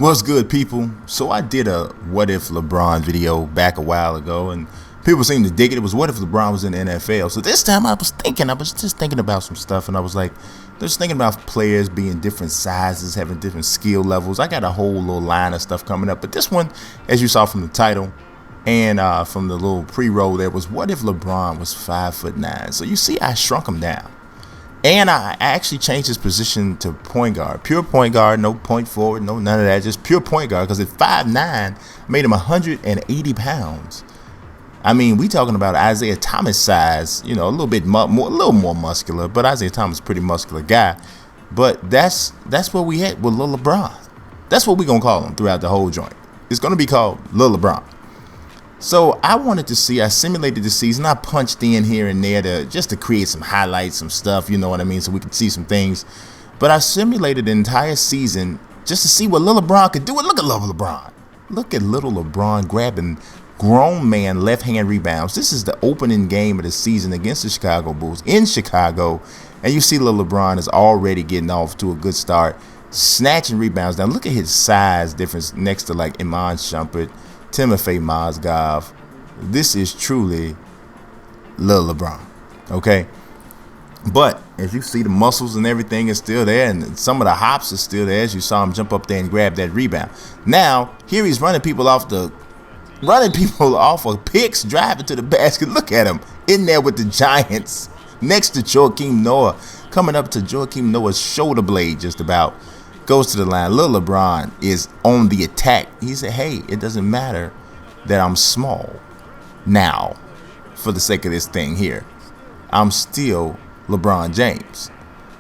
What's good, people? So I did a what if LeBron video back a while ago, and people seemed to dig it. It was what if LeBron was in the NFL. So this time I was just thinking about some stuff, and I was like, just thinking about players being different sizes, having different skill levels. I got a whole little line of stuff coming up, but this one, as you saw from the title and from the little pre-roll, there was what if LeBron was 5'9". So you see, I shrunk him down. And I actually changed his position to point guard. Pure point guard, no point forward, no none of that. Just pure point guard, because at 5'9", made him 180 pounds. I mean, we talking about Isaiah Thomas size, a little bit more, a little more muscular. But Isaiah Thomas is a pretty muscular guy. But that's what we had with Lil LeBron. That's what we're going to call him throughout the whole joint. It's going to be called Lil LeBron. So I simulated the season. I punched in here and there just to create some highlights, some stuff, you know what I mean, so we could see some things. But I simulated the entire season just to see what Lil LeBron could do. And look at Lil LeBron. Look at little LeBron grabbing grown man left-hand rebounds. This is the opening game of the season against the Chicago Bulls in Chicago. And you see Lil LeBron is already getting off to a good start, snatching rebounds. Now look at his size difference next to like Iman Shumpert, Timofey Mozgov. This is truly Lil LeBron, okay? But as you see, the muscles and everything is still there, and some of the hops are still there as you saw him jump up there and grab that rebound. Now, here he's running people off of picks, driving to the basket. Look at him in there with the Giants next to Joakim Noah, coming up to Joakim Noah's shoulder blade just about. Goes to the line. Lil LeBron is on the attack. He said, hey, it doesn't matter that I'm small now for the sake of this thing here. I'm still LeBron James.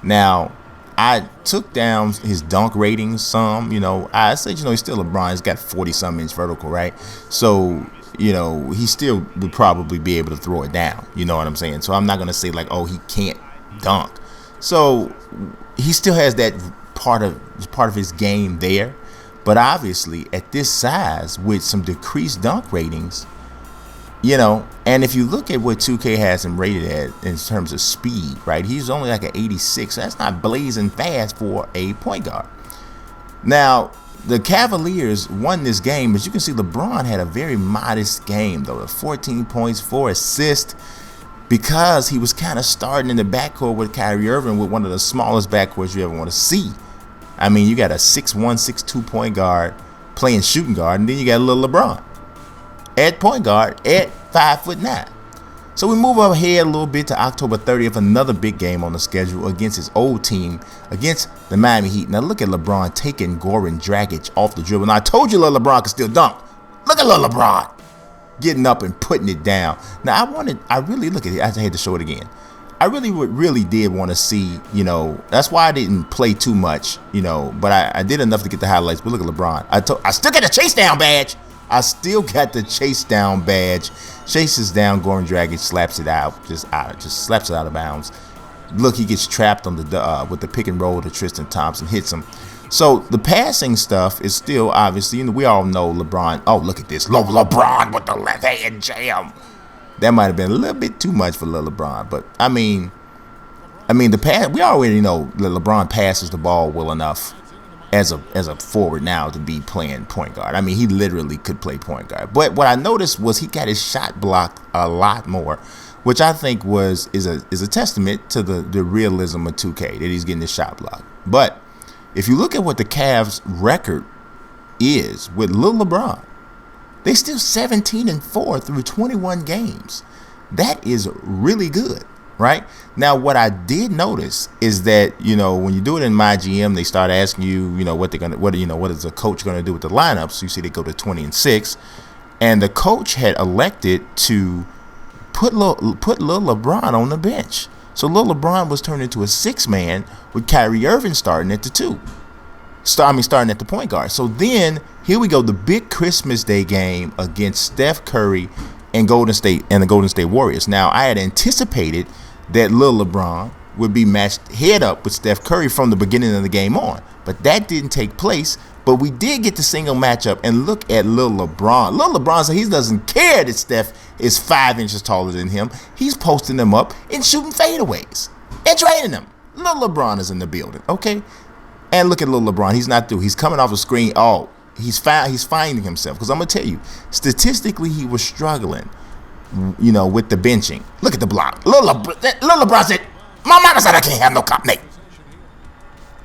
Now, I took down his dunk ratings some. I said, he's still LeBron. He's got 40-some inch vertical, right? So, he still would probably be able to throw it down. You know what I'm saying? So I'm not going to say like, oh, he can't dunk. So he still has that part of his game there, but obviously at this size with some decreased dunk ratings, and if you look at what 2K has him rated at in terms of speed, right, he's only like an 86. So that's not blazing fast for a point guard. Now the Cavaliers won this game, but you can see LeBron had a very modest game though, 14 points, 4 assists, because he was kind of starting in the backcourt with Kyrie Irving, with one of the smallest backcourts you ever want to see. I mean, you got a 6'1", 6'2" point guard playing shooting guard, and then you got a little LeBron at point guard at 5'9". So we move ahead a little bit to October 30th, another big game on the schedule against his old team, against the Miami Heat. Now look at LeBron taking Goran Dragic off the dribble. Now I told you Lil LeBron could still dunk. Look at Lil LeBron getting up and putting it down. Now I really look at it. I had to show it again. I really did want to see, that's why I didn't play too much, but I did enough to get the highlights. But look at LeBron. I still got the chase down badge. Chases down Goran Dragic, slaps it out, just slaps it out of bounds. Look, he gets trapped on with the pick and roll to Tristan Thompson, hits him. So the passing stuff is still obviously, we all know LeBron. Oh, look at this, LeBron with the left hand jam. That might have been a little bit too much for Lil LeBron, but I mean the pass. We already know that LeBron passes the ball well enough as a forward now to be playing point guard. I mean, he literally could play point guard. But what I noticed was he got his shot blocked a lot more, which I think is a testament to the realism of 2K, that he's getting his shot blocked. But if you look at what the Cavs' record is with Lil LeBron, they still 17-4 through 21 games. That is really good, right? Now, what I did notice is that, when you do it in My GM, they start asking you, what is the coach going to do with the lineup? So you see they go to 20-6, and the coach had elected to put Lil LeBron on the bench. So Lil LeBron was turned into a 6-man with Kyrie Irving starting at the 2. Starting at the point guard. So then here we go, the big Christmas Day game against Steph Curry and the Golden State Warriors. Now I had anticipated that Lil LeBron would be matched head up with Steph Curry from the beginning of the game on, but that didn't take place. But we did get the single matchup, and look at Lil LeBron. Lil LeBron said he doesn't care that Steph is 5 inches taller than him. He's posting them up and shooting fadeaways and draining them. Lil LeBron is in the building, okay? And look at little LeBron. He's not through. He's coming off the screen. Oh, he's finding himself. Because I'm going to tell you, statistically, he was struggling, with the benching. Look at the block. Little LeBron said, my mama said I can't have no cop, Nate.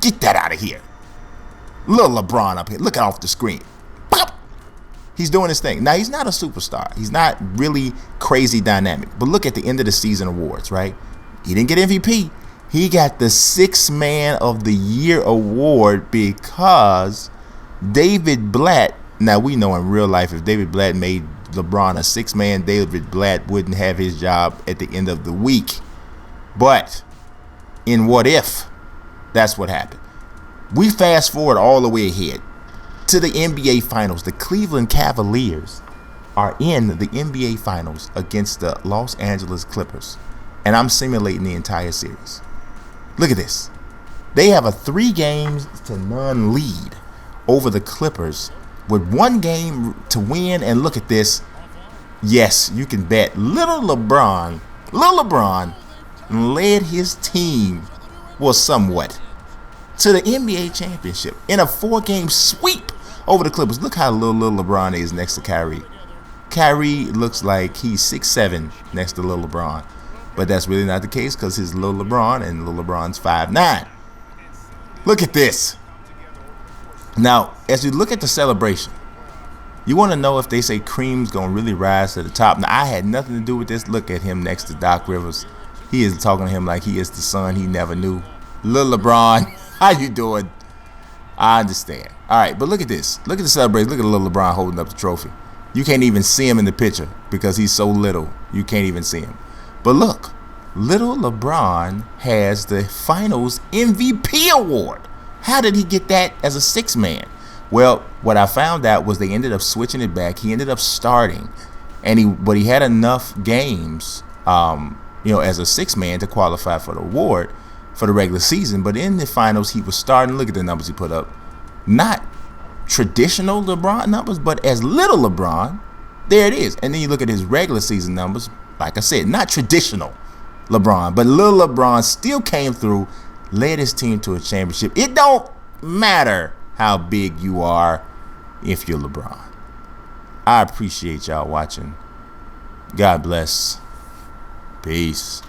Get that out of here. Little LeBron up here. Look off the screen. Pop. He's doing his thing. Now, he's not a superstar. He's not really crazy dynamic. But look at the end of the season awards, right? He didn't get MVP. He got the 6th Man of the Year award because David Blatt. Now, we know in real life, if David Blatt made LeBron a 6th man, David Blatt wouldn't have his job at the end of the week. But in What If, that's what happened. We fast forward all the way ahead to the NBA Finals. The Cleveland Cavaliers are in the NBA Finals against the Los Angeles Clippers. And I'm simulating the entire series. Look at this. They have a 3-0 lead over the Clippers with 1 game to win. And look at this. Yes, you can bet little LeBron led his team, well, somewhat, to the NBA championship in a 4-game sweep over the Clippers. Look how little LeBron is next to Kyrie. Kyrie looks like he's 6'7" next to little LeBron. But that's really not the case because his little LeBron and little LeBron's 5'9". Look at this. Now, as you look at the celebration, you want to know if they say Cream's going to really rise to the top. Now, I had nothing to do with this. Look at him next to Doc Rivers. He is talking to him like he is the son he never knew. Little LeBron, how you doing? I understand. All right, but look at this. Look at the celebration. Look at little LeBron holding up the trophy. You can't even see him in the picture because he's so little. You can't even see him. But look, little LeBron has the Finals MVP award. How did he get that as a 6th man? Well, what I found out was they ended up switching it back. He ended up starting, but he had enough games, as a 6th man to qualify for the award for the regular season. But in the finals, he was starting. Look at the numbers he put up. Not traditional LeBron numbers, but as little LeBron. There it is. And then you look at his regular season numbers. Like I said, not traditional LeBron, but little LeBron still came through, led his team to a championship. It don't matter how big you are if you're LeBron. I appreciate y'all watching. God bless. Peace.